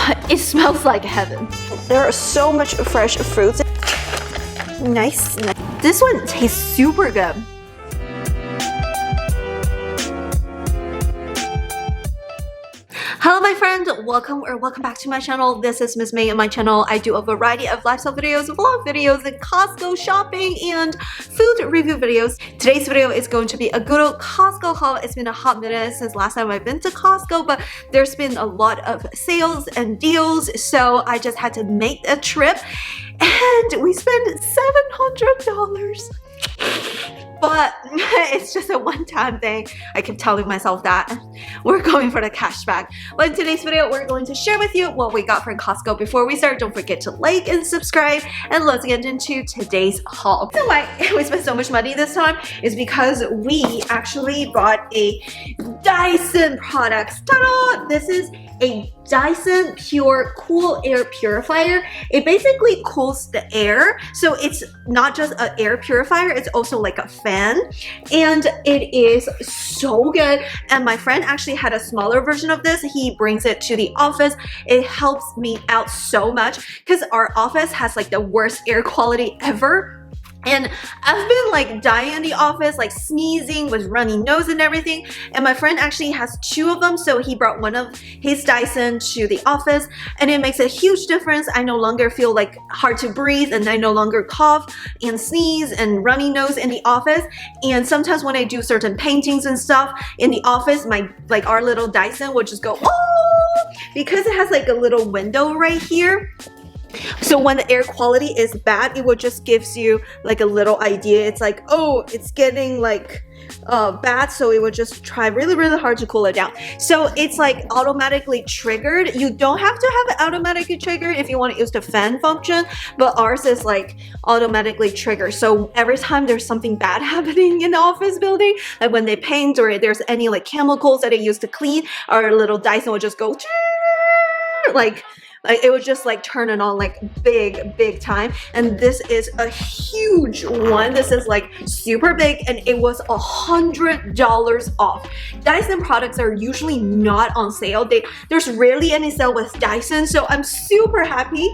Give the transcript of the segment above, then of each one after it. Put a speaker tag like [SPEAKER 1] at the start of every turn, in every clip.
[SPEAKER 1] It smells like heaven.
[SPEAKER 2] There are so much fresh fruits. Nice.
[SPEAKER 1] This one tastes super good. Hello my friend, welcome back to my channel. This is Miss May. On my channel I do a variety of lifestyle videos, vlog videos, and Costco shopping and food review videos. Today's video is going to be a good old Costco haul. It's been a hot minute since last time I've been to Costco, but there's been a lot of sales and deals, so I just had to make a trip and we spent $700. But it's just a one-time thing. I keep telling myself that we're going for the cash back. But in today's video, we're going to share with you what we got from Costco. Before we start, don't forget to like and subscribe. And let's get into today's haul. So why we spent so much money this time is because we actually bought a Dyson product. Ta-da! This is a Dyson Pure Cool Air Purifier. It basically cools the air, so it's not just an air purifier, it's also like a fan, and it is so good. And my friend actually had a smaller version of this. He brings it to the office. It helps me out so much because our office has like the worst air quality ever. And I've been like dying in the office, like sneezing with runny nose and everything. And my friend actually has two of them, so he brought one of his Dyson to the office, and it makes a huge difference. I no longer feel like hard to breathe, and I no longer cough and sneeze and runny nose in the office. And sometimes when I do certain paintings and stuff in the office, our little Dyson will just go, oh, because it has like a little window right here. So when the air quality is bad, it will just gives you like a little idea. It's like, oh, it's getting like bad, so it would just try really hard to cool it down. So it's like automatically triggered. You don't have to have it automatically triggered if you want to use the fan function, but ours is like automatically triggered. So every time there's something bad happening in the office building, like when they paint or there's any like chemicals that they use to clean, our little Dyson will just go like it would just like turn it on like big time. And this is a huge one. This is like super big, and it was $100 off. Dyson products are usually not on sale. There's rarely any sale with Dyson, so I'm super happy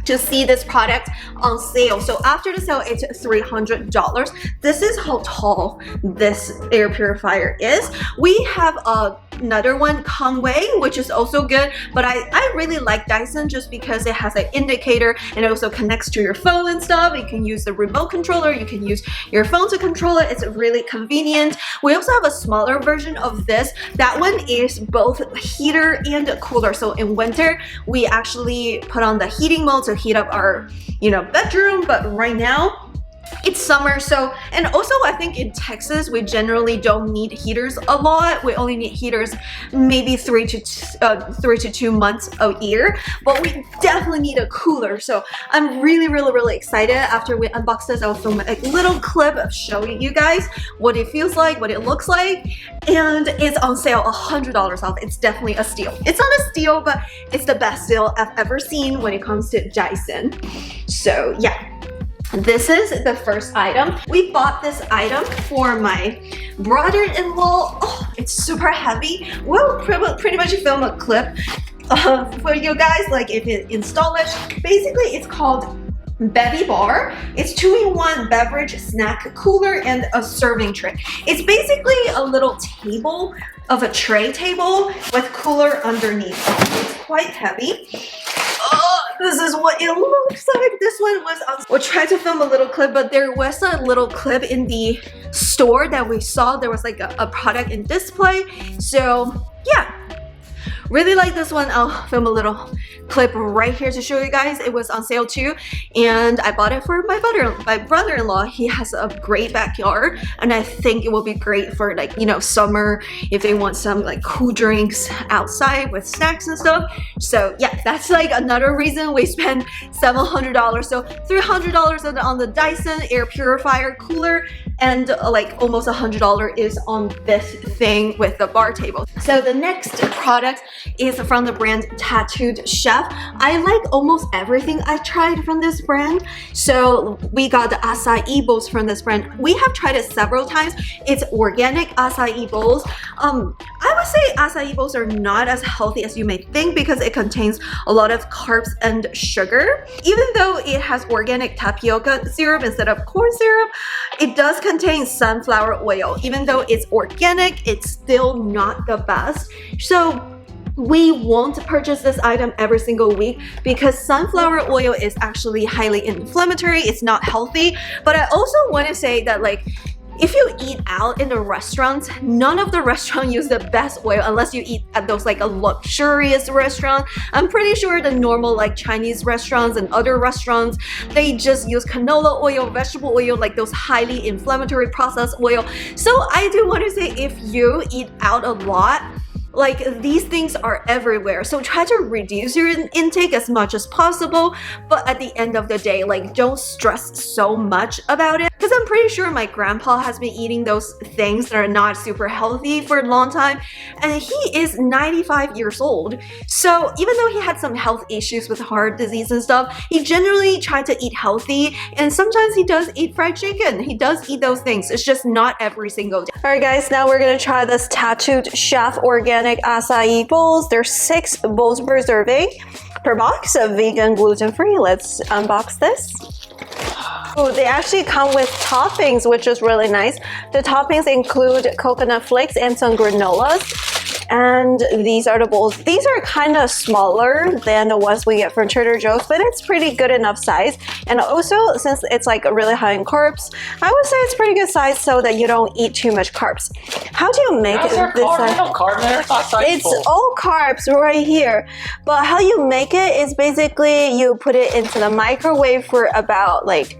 [SPEAKER 1] to see this product on sale. So after the sale, it's $300. This is how tall this air purifier is. We have another one, Conway, which is also good, but I really like Dyson just because it has an indicator and it also connects to your phone and stuff. You can use the remote controller, you can use your phone to control it. It's really convenient. We also have a smaller version of this. That one is both heater and cooler. So in winter, we actually put on the heating mode to heat up our, bedroom, but right now it's summer, so, and also I think in Texas we generally don't need heaters a lot. We only need heaters maybe 3 to 2 months a year, but we definitely need a cooler. So I'm really excited. After we unbox this, I'll film a little clip of showing you guys what it feels like, what it looks like, and it's on sale, $100 off. It's definitely a steal. It's not a steal, but it's the best deal I've ever seen when it comes to Dyson. So yeah. This is the first item. We bought this item for my brother-in-law. Oh, it's super heavy. We'll pretty much film a clip for you guys, like if you install it. Basically, it's called Bevy Bar. It's 2-in-1 beverage snack cooler and a serving tray. It's basically a little table of a tray table with cooler underneath. It's quite heavy. This is what it looks like. This one was on. We'll try to film a little clip, but there was a little clip in the store that we saw. There was like a product in display. So yeah, really like this one. I'll film a little clip right here to show you guys. It was on sale too, and I bought it for my brother-in-law. He has a great backyard, and I think it will be great for like, summer if they want some like cool drinks outside with snacks and stuff. So yeah, that's like another reason we spent $700. So $300 on the Dyson Air Purifier cooler, and like almost $100 is on this thing with the bar table. So the next product is from the brand Tattooed Chef. I like almost everything I tried from this brand. So we got the Acai Bowls from this brand. We have tried it several times. It's organic Acai Bowls. I would say Acai Bowls are not as healthy as you may think because it contains a lot of carbs and sugar. Even though it has organic tapioca syrup instead of corn syrup, it does contain sunflower oil. Even though it's organic, it's still not the best. So we won't purchase this item every single week because sunflower oil is actually highly inflammatory. It's not healthy. But I also want to say that, like, if you eat out in the restaurants, none of the restaurants use the best oil unless you eat at those like a luxurious restaurant. I'm pretty sure the normal like Chinese restaurants and other restaurants, they just use canola oil, vegetable oil, like those highly inflammatory processed oil. So I do want to say, if you eat out a lot, like, these things are everywhere. So try to reduce your intake as much as possible. But at the end of the day, like, don't stress so much about it. Because I'm pretty sure my grandpa has been eating those things that are not super healthy for a long time. And he is 95 years old. So even though he had some health issues with heart disease and stuff, he generally tried to eat healthy. And sometimes he does eat fried chicken. He does eat those things. It's just not every single day.
[SPEAKER 2] Alright guys, now we're gonna try this Tattooed Chef organic acai bowls. There's 6 bowls per serving per box of vegan, gluten-free. Let's unbox this. Oh, they actually come with toppings, which is really nice. The toppings include coconut flakes and some granolas. And these are the bowls. These are kind of smaller than the ones we get from Trader Joe's, but it's pretty good enough size. And also, since it's like really high in carbs, I would say it's pretty good size so that you don't eat too much carbs. How do you make it? It's all carbs right here. But how you make it is basically you put it into the microwave for about like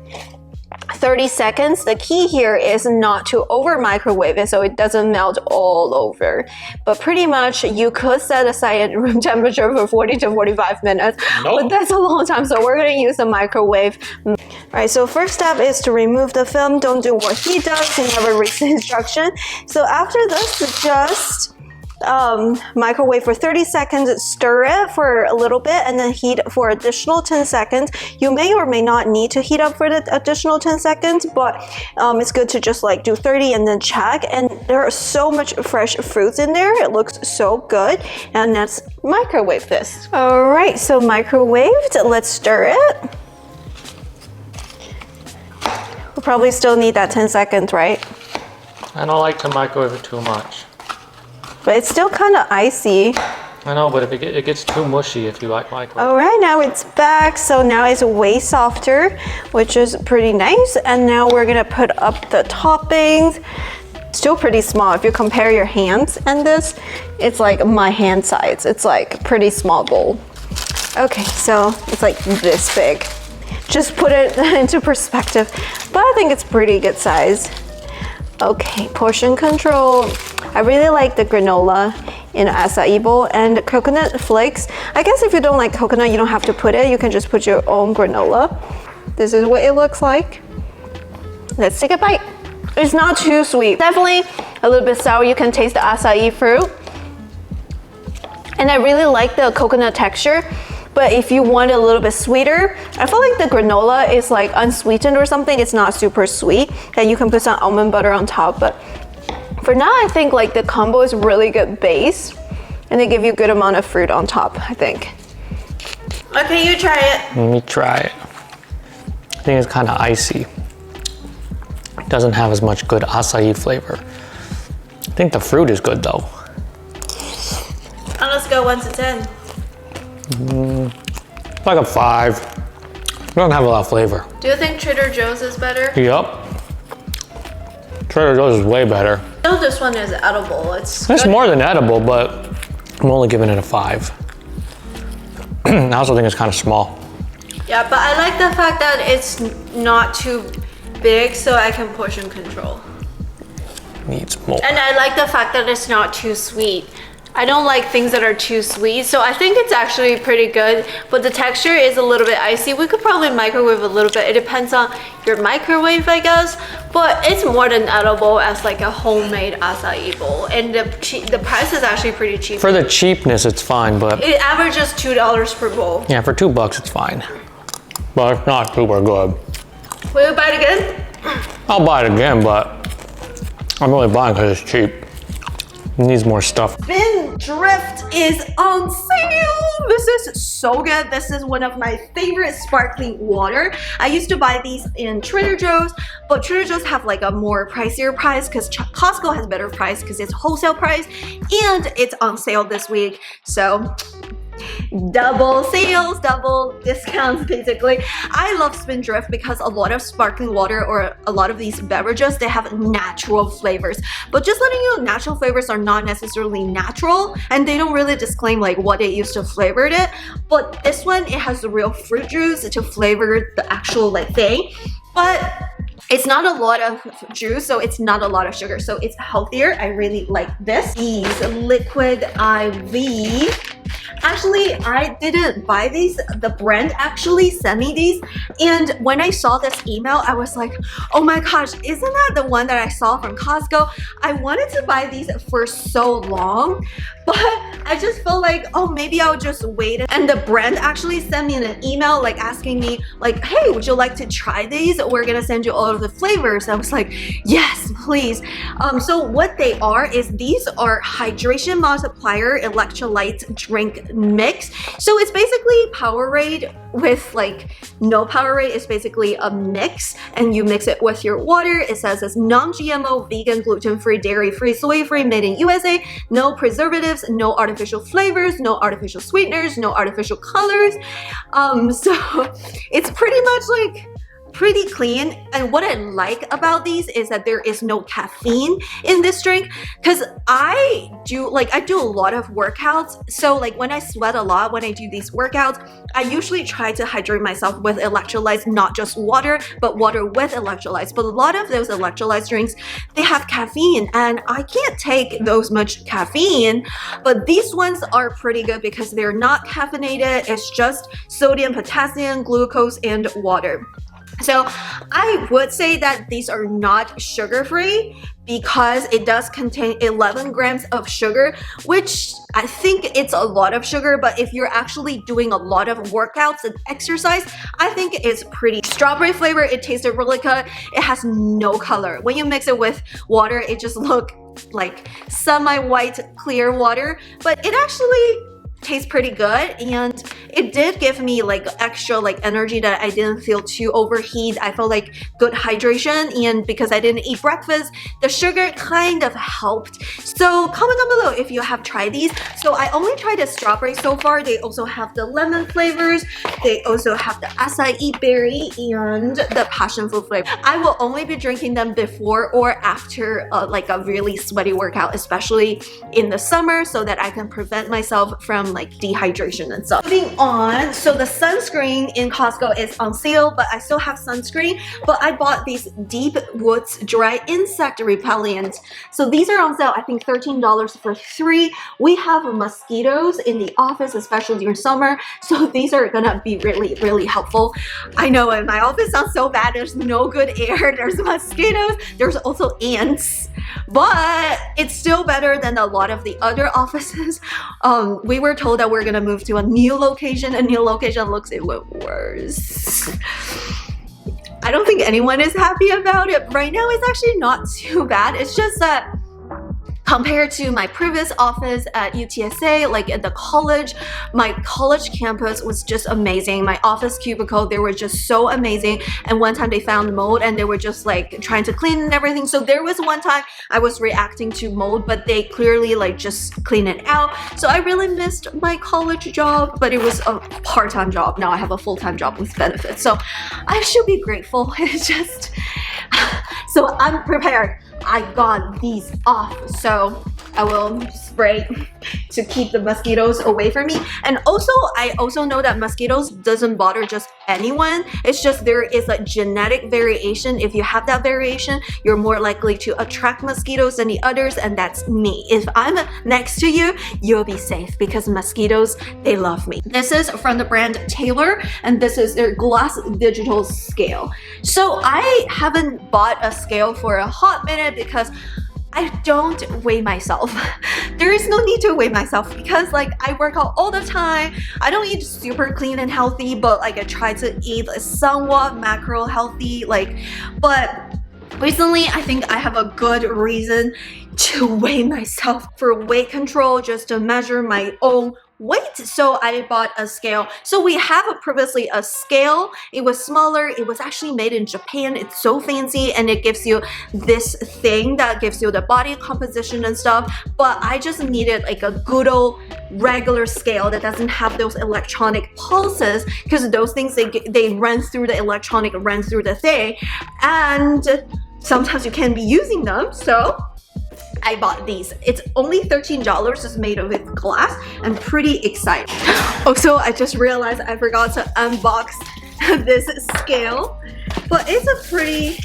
[SPEAKER 2] 30 seconds. The key here is not to over microwave it so it doesn't melt all over. But pretty much you could set aside at room temperature for 40 to 45 minutes. Nope. But that's a long time, so we're going to use the microwave. Alright, so first step is to remove the film. Don't do what he does. He never reads the instruction. So after this, just microwave for 30 seconds, stir it for a little bit, and then heat for additional 10 seconds. You may or may not need to heat up for the additional 10 seconds, but it's good to just like do 30 and then check. And there are so much fresh fruits in there. It looks so good. And let's microwave this. Alright, so microwaved. Let's stir it. We'll probably still need that 10 seconds, right?
[SPEAKER 3] I don't like to microwave it too much.
[SPEAKER 2] But it's still kind of icy.
[SPEAKER 3] I know, but if it gets too mushy if you like microwave.
[SPEAKER 2] All right, now it's back. So now it's way softer, which is pretty nice. And now we're gonna put up the toppings. Still pretty small. If you compare your hands and this, it's like my hand size. It's like pretty small bowl. Okay, so it's like this big. Just put it into perspective. But I think it's pretty good size. Okay, portion control. I really like the granola in acai bowl and coconut flakes. I guess if you don't like coconut, you don't have to put it. You can just put your own granola. This is what it looks like. Let's take a bite. It's not too sweet. Definitely a little bit sour. You can taste the acai fruit. And I really like the coconut texture. But if you want it a little bit sweeter, I feel like the granola is like unsweetened or something. It's not super sweet. And you can put some almond butter on top. But for now, I think like the combo is really good base. And they give you a good amount of fruit on top, I think.
[SPEAKER 1] Okay, you try it.
[SPEAKER 3] Let me try it. I think it's kind of icy. It doesn't have as much good acai flavor. I think the fruit is good though.
[SPEAKER 1] And let's go 1 to 10.
[SPEAKER 3] Like a 5. It doesn't have a lot of flavor.
[SPEAKER 1] Do you think Trader Joe's is better?
[SPEAKER 3] Yup. Trader Joe's is way better.
[SPEAKER 1] No, this one is edible. It's
[SPEAKER 3] good. More than edible, but I'm only giving it a 5. I also think it's kind of small.
[SPEAKER 1] Yeah, but I like the fact that it's not too big, so I can portion control.
[SPEAKER 3] Needs more.
[SPEAKER 1] And I like the fact that it's not too sweet. I don't like things that are too sweet, so I think it's actually pretty good, but the texture is a little bit icy. We could probably microwave a little bit. It depends on your microwave, I guess, but it's more than edible as like a homemade acai bowl, and the price is actually pretty cheap.
[SPEAKER 3] For the cheapness, it's fine, but
[SPEAKER 1] it averages $2 per bowl.
[SPEAKER 3] yeah, for $2 it's fine, but it's not super good.
[SPEAKER 1] Will you buy it again?
[SPEAKER 3] I'll buy it again, but I'm only buying because it's cheap. It needs more stuff.
[SPEAKER 1] Spindrift is on sale. This is so good. This is one of my favorite sparkling water. I used to buy these in Trader Joe's, but Trader Joe's have like a more pricier price because Costco has better price because it's wholesale price, and it's on sale this week. So double sales, double discounts basically. I love Spindrift because a lot of sparkling water or a lot of these beverages, they have natural flavors. But just letting you know, natural flavors are not necessarily natural, and they don't really disclaim like what they used to flavor it. But this one, it has the real fruit juice to flavor the actual like thing. But it's not a lot of juice, so it's not a lot of sugar, so it's healthier. I really like this. These liquid IV. Actually, I didn't buy these. The brand actually sent me these, and when I saw this email, I was like, oh my gosh, isn't that the one that I saw from Costco? I wanted to buy these for so long, but I just felt like, oh, maybe I'll just wait. And the brand actually sent me an email like asking me like, hey, would you like to try these? We're gonna send you all of the flavors. I was like, yes, please. So what they are is these are hydration multiplier electrolyte drink mix. So it's basically Powerade with like no Powerade. It's basically a mix, and you mix it with your water. It says it's non-GMO, vegan, gluten-free, dairy-free, soy-free, made in USA, no preservatives, no artificial flavors, no artificial sweeteners, no artificial colors. So it's pretty much like pretty clean. And what I like about these is that there is no caffeine in this drink, because I do a lot of workouts. So like when I sweat a lot, when I do these workouts, I usually try to hydrate myself with electrolytes, not just water, but water with electrolytes. But a lot of those electrolytes drinks, they have caffeine, and I can't take those much caffeine. But these ones are pretty good because they're not caffeinated. It's just sodium, potassium, glucose, and water. So I would say that these are not sugar-free because it does contain 11 grams of sugar, which I think it's a lot of sugar, but if you're actually doing a lot of workouts and exercise, I think it's pretty. Strawberry flavor, it tasted really good. It has no color. When you mix it with water, it just looks like semi-white clear water, but it actually tastes pretty good, and it did give me like extra like energy that I didn't feel too overheat. I felt like good hydration, and because I didn't eat breakfast, the sugar kind of helped. So comment down below if you have tried these. So I only tried the strawberry so far. They also have the lemon flavors. They also have the acai berry and the passion fruit flavor. I will only be drinking them before or after like a really sweaty workout, especially in the summer, so that I can prevent myself from like dehydration and stuff. Moving on, so the sunscreen in Costco is on sale, but I still have sunscreen, but I bought these Deep Woods Dry Insect Repellent. So these are on sale, I think $13 for 3. We have mosquitoes in the office, especially during summer, so these are gonna be really, really helpful. I know in my office sounds so bad. There's no good air, there's mosquitoes, there's also ants, but it's still better than a lot of the other offices. We were told that we're gonna move to a new location. A new location looks even worse. I don't think anyone is happy about it. Right now it's actually not too bad. It's just that compared to my previous office at UTSA, like at the college, my college campus was just amazing. My office cubicle, they were just so amazing. And one time they found mold and they were just like trying to clean and everything. So there was one time I was reacting to mold, but they clearly like just clean it out. So I really missed my college job, but it was a part-time job. Now I have a full-time job with benefits. So I should be grateful. It's just, so I'm prepared. I got these off. So I will spray to keep the mosquitoes away from me. And also, I also know that mosquitoes doesn't bother just anyone. It's just there is a genetic variation. If you have that variation, you're more likely to attract mosquitoes than the others, and that's me. If I'm next to you, you'll be safe because mosquitoes, they love me. This is from the brand Taylor, and this is their glass digital scale. So I haven't bought a scale for a hot minute because I don't weigh myself. There is no need to weigh myself because like I work out all the time. I don't eat super clean and healthy, but like I try to eat somewhat macro healthy, like, but recently I think I have a good reason to weigh myself for weight control, just to measure my own weight. So I bought a scale. So we have previously a scale. It was smaller. It was actually made in Japan. It's so fancy, and it gives you this thing that gives you the body composition and stuff. But I just needed like a good old regular scale that doesn't have those electronic pulses, because those things, they run through the electronic, run through the thing, and sometimes you can't be using them. So I bought these. It's only $13. It's made with glass. I'm pretty excited. Also, I just realized I forgot to unbox this scale, but it's a pretty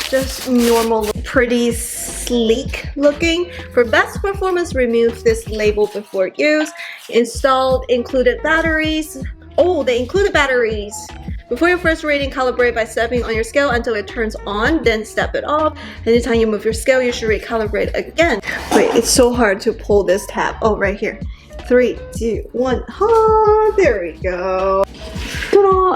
[SPEAKER 1] just normal, pretty sleek looking. For best performance, remove this label before use. Installed included batteries. Oh, they included batteries. Before your first reading, calibrate by stepping on your scale until it turns on, then step it off. Anytime you move your scale, you should recalibrate again. Wait, it's so hard to pull this tab. Oh, right here. 3, 2, 1. Oh, there we go.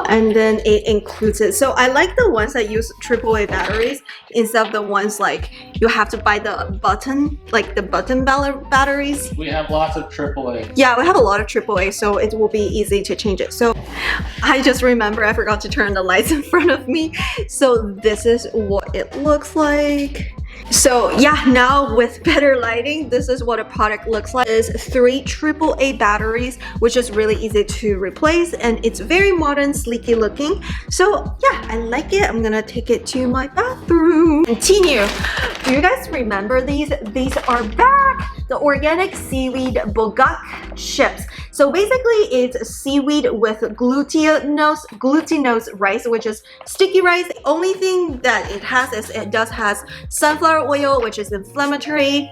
[SPEAKER 1] And then it includes it. So I like the ones that use AAA batteries instead of the ones like you have to buy the button, like the button batteries.
[SPEAKER 3] We have lots of AAA.
[SPEAKER 1] Yeah, we have a lot of AAA, so it will be easy to change it. So I just remember I forgot to turn the lights in front of me. So this is what it looks like. So yeah, now with better lighting, this is what a product looks like. It's 3 AAA batteries, which is really easy to replace, and it's very modern, sleeky looking. So yeah, I like it. I'm gonna take it to my bathroom. Continue. Do you guys remember these? These are back. The organic seaweed Bugak chips. So basically it's seaweed with glutinous rice, which is sticky rice. The only thing that it has is it does has sunflower oil, which is inflammatory.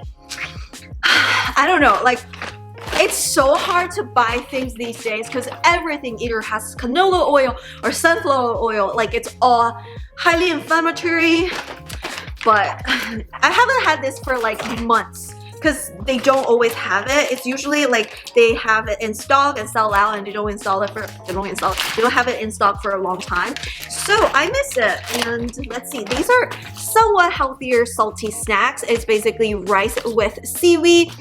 [SPEAKER 1] I don't know, like it's so hard to buy things these days because everything either has canola oil or sunflower oil. Like it's all highly inflammatory. But I haven't had this for like months, because they don't always have it. It's usually like they have it in stock and sell out, and they don't have it in stock for a long time. So I miss it. And let's see, these are somewhat healthier salty snacks. It's basically rice with seaweed.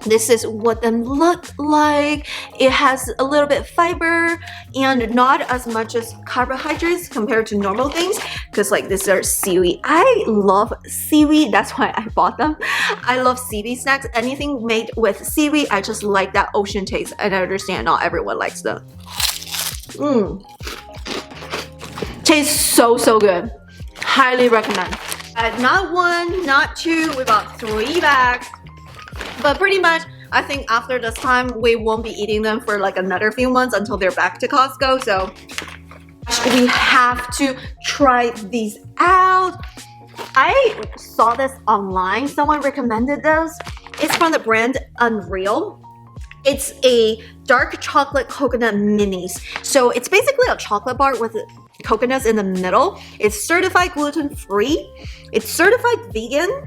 [SPEAKER 1] This is what them look like. It has a little bit of fiber and not as much as carbohydrates compared to normal things, because like these are seaweed. I love seaweed, that's why I bought them. I love seaweed snacks. Anything made with seaweed, I just like that ocean taste, and I understand not everyone likes them. Tastes so good. Highly recommend. Not 1, not 2, we bought 3 bags. But pretty much, I think after this time, we won't be eating them for like another few months until they're back to Costco. So we have to try these out. I saw this online. Someone recommended those. It's from the brand Unreal. It's a dark chocolate coconut minis. So it's basically a chocolate bar with coconuts in the middle. It's certified gluten-free. It's certified vegan.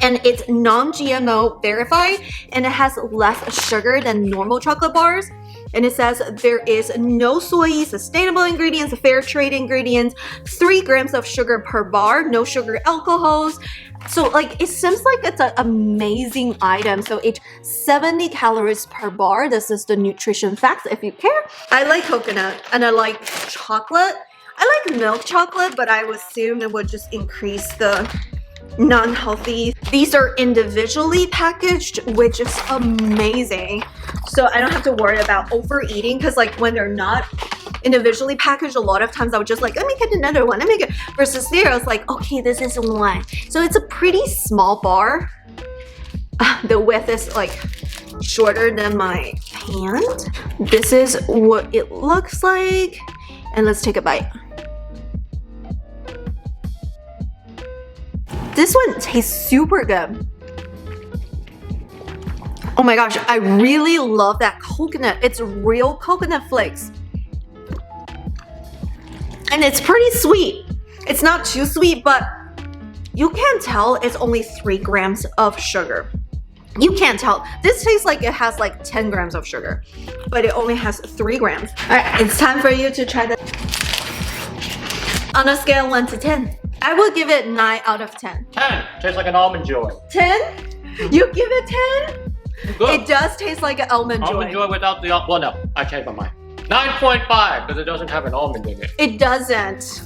[SPEAKER 1] And it's non-GMO verified, and it has less sugar than normal chocolate bars. And it says there is no soy, sustainable ingredients, fair trade ingredients, 3 grams of sugar per bar, no sugar alcohols. So like it seems like it's an amazing item. So it's 70 calories per bar. This is the nutrition facts if you care. I like coconut and I like chocolate. I like milk chocolate, but I would assume it would just increase the non-healthy. These are individually packaged, which is amazing. So I don't have to worry about overeating, because like when they're not individually packaged, a lot of times I would just like, let me get another one, let me get, versus there I was like, okay, this is 1. So it's a pretty small bar. The width is like shorter than my hand. This is what it looks like. And let's take a bite. This one tastes super good. Oh my gosh, I really love that coconut. It's real coconut flakes. And it's pretty sweet. It's not too sweet, but you can tell it's only 3 grams of sugar. You can't tell. This tastes like it has like 10 grams of sugar, but it only has 3 grams. All right, it's time for you to try this. On a scale 1 to 10, I will give it 9 out of 10.
[SPEAKER 3] 10. Tastes like an almond joy.
[SPEAKER 1] 10? You give it 10?
[SPEAKER 3] Good.
[SPEAKER 1] It does taste like an almond joy.
[SPEAKER 3] Almond joy without the, well no, I changed my mind. 9.5 because it doesn't have an almond in it.
[SPEAKER 1] It doesn't.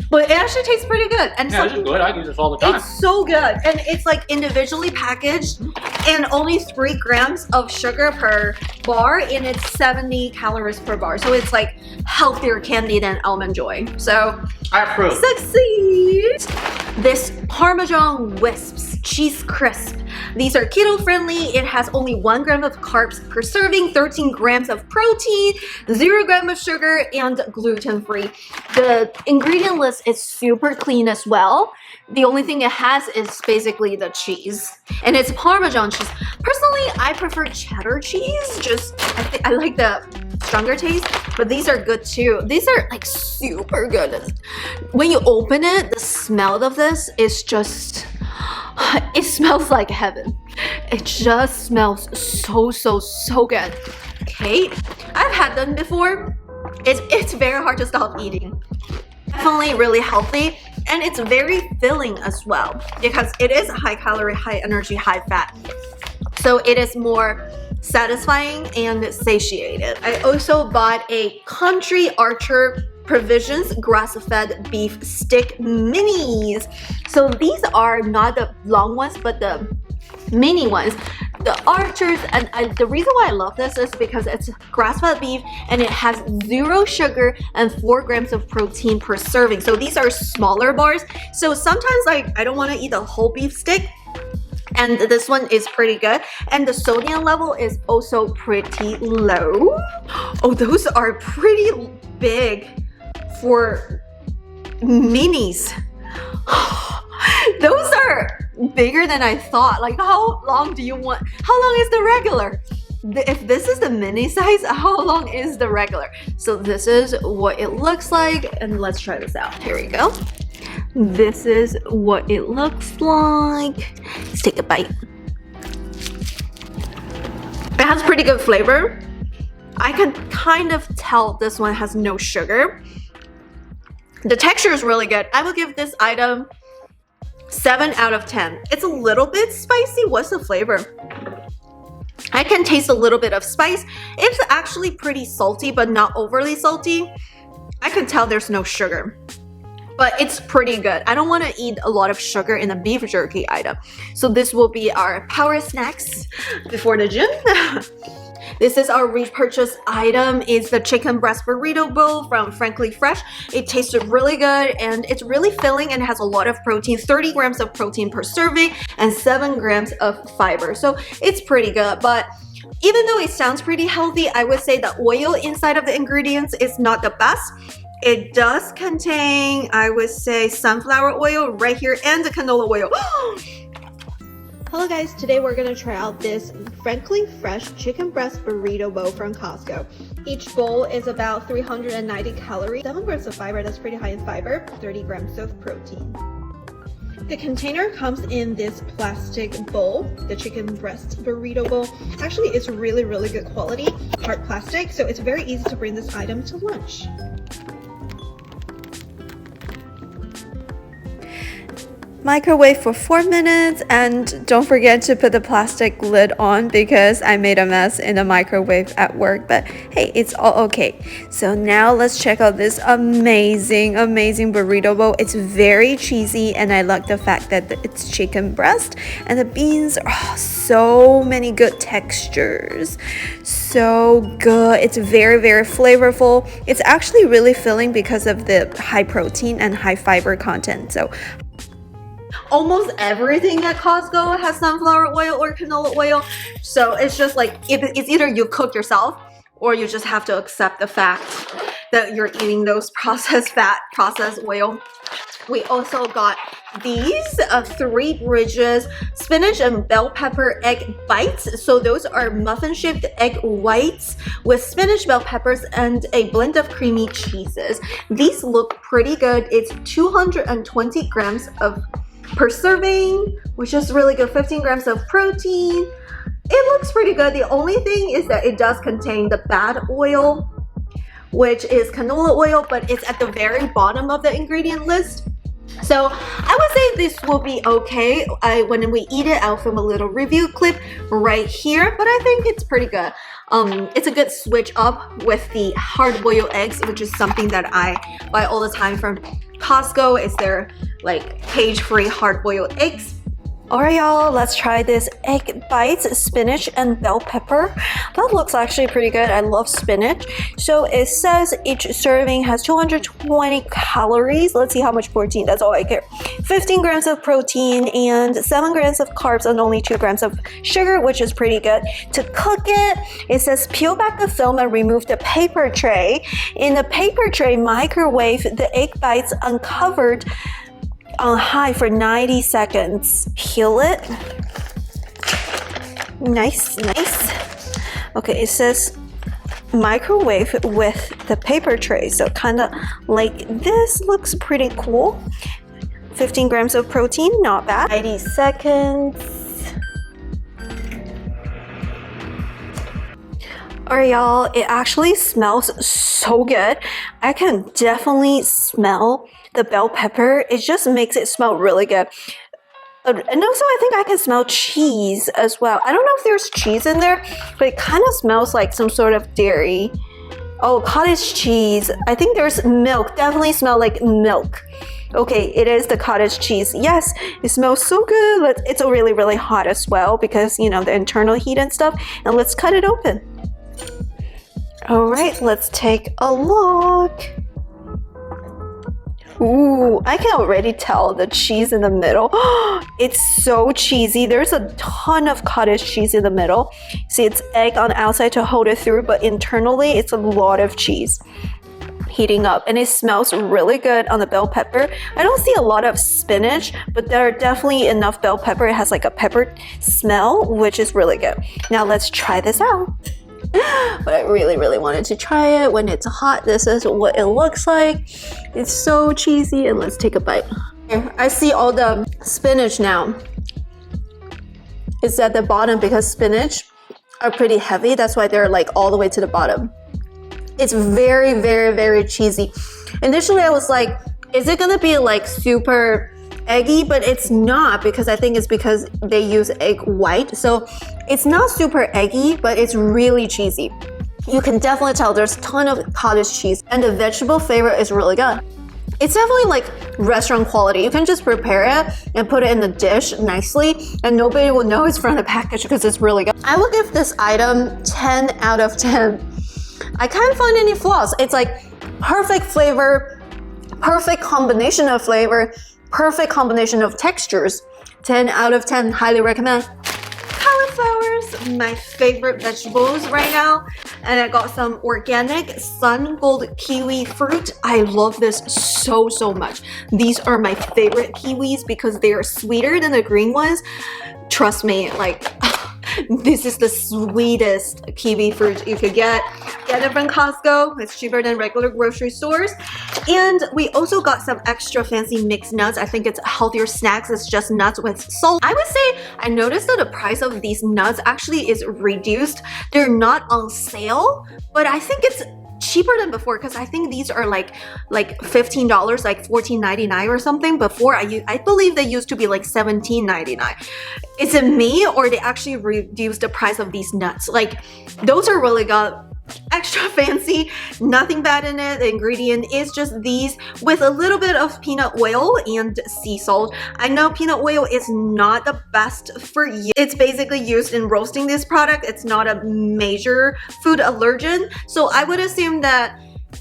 [SPEAKER 1] But it actually tastes pretty good. And
[SPEAKER 3] Yeah, this is good. I use this all the time.
[SPEAKER 1] It's so good. And it's like individually packaged and only 3 grams of sugar per bar, and it's 70 calories per bar. So it's like healthier candy than almond joy. So
[SPEAKER 3] I approve.
[SPEAKER 1] succeed. This Parmesan Wisps cheese crisp. These are keto friendly. It has only 1 gram of carbs per serving, 13 grams of protein, 0 gram of sugar, and gluten free. The ingredient list is super clean as well. The only thing it has is basically the cheese, and it's Parmesan cheese. Personally, I prefer cheddar cheese. I like the stronger taste, but these are good too. These are like super good. When you open it, the smell of this is just, it smells like heaven. It just smells so good. Okay, I've had them before. It's very hard to stop eating. Definitely really healthy, and it's very filling as well because it is high calorie, high energy, high fat. So it is more satisfying and satiated. I also bought a Country Archer Provisions grass-fed beef stick minis. So these are not the long ones, but the mini ones. The Archers, and the reason why I love this is because it's grass-fed beef and it has 0 sugar and 4 grams of protein per serving. So these are smaller bars. So sometimes like I don't want to eat a whole beef stick, and this one is pretty good, and the sodium level is also pretty low. Oh, those are pretty big for minis. Those are bigger than I thought. Like, how long do you want? How long is the regular? If this is the mini size, how long is the regular? So this is what it looks like, and let's try this out. Here we go. This is what it looks like. Let's take a bite. It has pretty good flavor. I can kind of tell this one has no sugar. The texture is really good. I will give this item 7 out of 10. It's a little bit spicy. What's the flavor? I can taste a little bit of spice. It's actually pretty salty, but not overly salty. I can tell there's no sugar, but it's pretty good. I don't want to eat a lot of sugar in a beef jerky item. So this will be our power snacks before the gym. This is our repurchase item. It's the chicken breast burrito bowl from Frankly Fresh. It tasted really good, and it's really filling and has a lot of protein, 30 grams of protein per serving and 7 grams of fiber. So it's pretty good, but even though it sounds pretty healthy, I would say the oil inside of the ingredients is not the best. It does contain, I would say, sunflower oil right here and the canola oil. Hello guys, today we're gonna try out this Frankly Fresh chicken breast burrito bowl from Costco. Each bowl is about 390 calories, 7 grams of fiber, that's pretty high in fiber, 30 grams of protein. The container comes in this plastic bowl, the chicken breast burrito bowl. Actually, it's really good quality, hard plastic, so it's very easy to bring this item to lunch.
[SPEAKER 2] Microwave for 4 minutes, and don't forget to put the plastic lid on because I made a mess in the microwave at work, but hey, it's all okay. So now let's check out this amazing burrito bowl. It's very cheesy, and I like the fact that it's chicken breast and the beans are so many good textures. So good. It's very flavorful. It's actually really filling because of the high protein and high fiber content. So
[SPEAKER 1] Almost everything at Costco has sunflower oil or canola oil. So it's just like, it's either you cook yourself or you just have to accept the fact that you're eating those processed fat, processed oil. We also got these 3 Bridges spinach and bell pepper egg bites. So those are muffin shaped egg whites with spinach, bell peppers, and a blend of creamy cheeses. These look pretty good. It's 220 grams per serving, which is really good. 15 grams of protein. It looks pretty good. The only thing is that it does contain the bad oil, which is canola oil, but it's at the very bottom of the ingredient list. So I would say this will be okay. When we eat it, I'll film a little review clip right here, but I think it's pretty good. It's a good switch up with the hard-boiled eggs, which is something that I buy all the time from Costco. It's their like cage-free hard-boiled eggs.
[SPEAKER 2] Alright y'all, let's try this egg bites, spinach and bell pepper. That looks actually pretty good. I love spinach. So it says each serving has 220 calories. Let's see how much protein, that's all I care. 15 grams of protein and 7 grams of carbs and only 2 grams of sugar, which is pretty good. To cook it, it says peel back the film and remove the paper tray. In the paper tray, microwave the egg bites uncovered on high for 90 seconds. Peel it. Nice, nice. Okay, it says microwave with the paper tray. So kind of like this. Looks pretty cool. 15 grams of protein, not bad. 90 seconds. Alright y'all, it actually smells so good. I can definitely smell the bell pepper. It just makes it smell really good. And also I think I can smell cheese as well. I don't know if there's cheese in there, but it kind of smells like some sort of dairy. Oh, cottage cheese. I think there's milk. Definitely smell like milk. Okay, it is the cottage cheese. Yes, it smells so good. But it's really, really hot as well because, you know, the internal heat and stuff. And let's cut it open. All right, let's take a look. Ooh, I can already tell the cheese in the middle. It's so cheesy. There's a ton of cottage cheese in the middle. See, it's egg on the outside to hold it through, but internally it's a lot of cheese heating up, and it smells really good on the bell pepper. I don't see a lot of spinach, but there are definitely enough bell pepper. It has like a pepper smell, which is really good. Now let's try this out. But I really, really wanted to try it when it's hot. This is what it looks like. It's so cheesy, and let's take a bite. I see all the spinach now. It's at the bottom because spinach are pretty heavy. That's why they're like all the way to the bottom. It's very, very, very cheesy. Initially, I was like, is it gonna be like super eggy? But it's not, because I think it's because they use egg white. So it's not super eggy, but it's really cheesy. You can definitely tell there's a ton of cottage cheese, and the vegetable flavor is really good. It's definitely like restaurant quality. You can just prepare it and put it in the dish nicely, and nobody will know it's from the package because it's really good. I will give this item 10 out of 10. I can't find any flaws. It's like perfect flavor, perfect combination of flavor, perfect combination of textures. 10 out of 10, highly recommend. Cauliflowers, my favorite vegetables right now. And I got some organic sun gold kiwi fruit. I love this so, so much. These are my favorite kiwis because they are sweeter than the green ones. Trust me, like, this is the sweetest kiwi fruit you could get. Get it from Costco. It's cheaper than regular grocery stores. And we also got some extra fancy mixed nuts. I think it's healthier snacks. It's just nuts with salt. I would say I noticed that the price of these nuts actually is reduced. They're not on sale, but I think it's cheaper than before because I think these are like $15, like $14.99 or something. Before I believe they used to be like $17.99. Is it me, or they actually reduced the price of these nuts? Like, those are really good. Extra fancy, nothing bad in it. The ingredient is just these with a little bit of peanut oil and sea salt. I know peanut oil is not the best for you. It's basically used in roasting this product. It's not a major food allergen, so I would assume that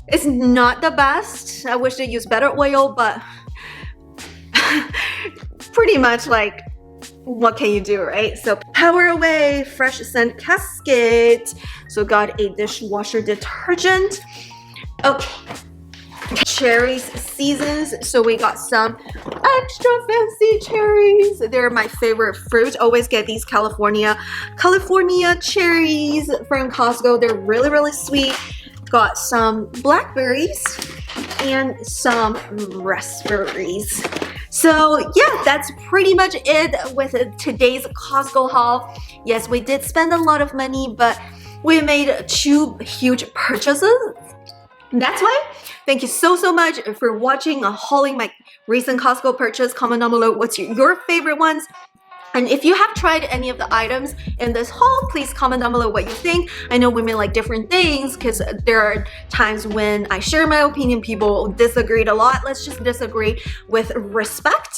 [SPEAKER 2] it's not the best. I wish they used better oil, but
[SPEAKER 1] pretty much like, what can you do, right? So Power Away Fresh Scent Cascade. So got a dishwasher detergent. Okay. Cherries seasons. So we got some extra fancy cherries. They're my favorite fruit. Always get these California cherries from Costco. They're really, really sweet. Got some blackberries and some raspberries. So yeah, that's pretty much it with today's Costco haul. Yes, we did spend a lot of money, but we made 2 huge purchases. That's why. Thank you so much for watching hauling my recent Costco purchase. Comment down below what's your favorite ones. And if you have tried any of the items in this haul, please comment down below what you think. I know women like different things because there are times when I share my opinion, people disagreed a lot. Let's just disagree with respect.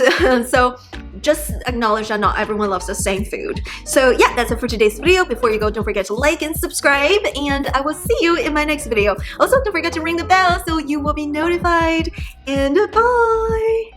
[SPEAKER 1] So just acknowledge that not everyone loves the same food. So yeah, that's it for today's video. Before you go, don't forget to like and subscribe, and I will see you in my next video. Also, don't forget to ring the bell so you will be notified, and bye!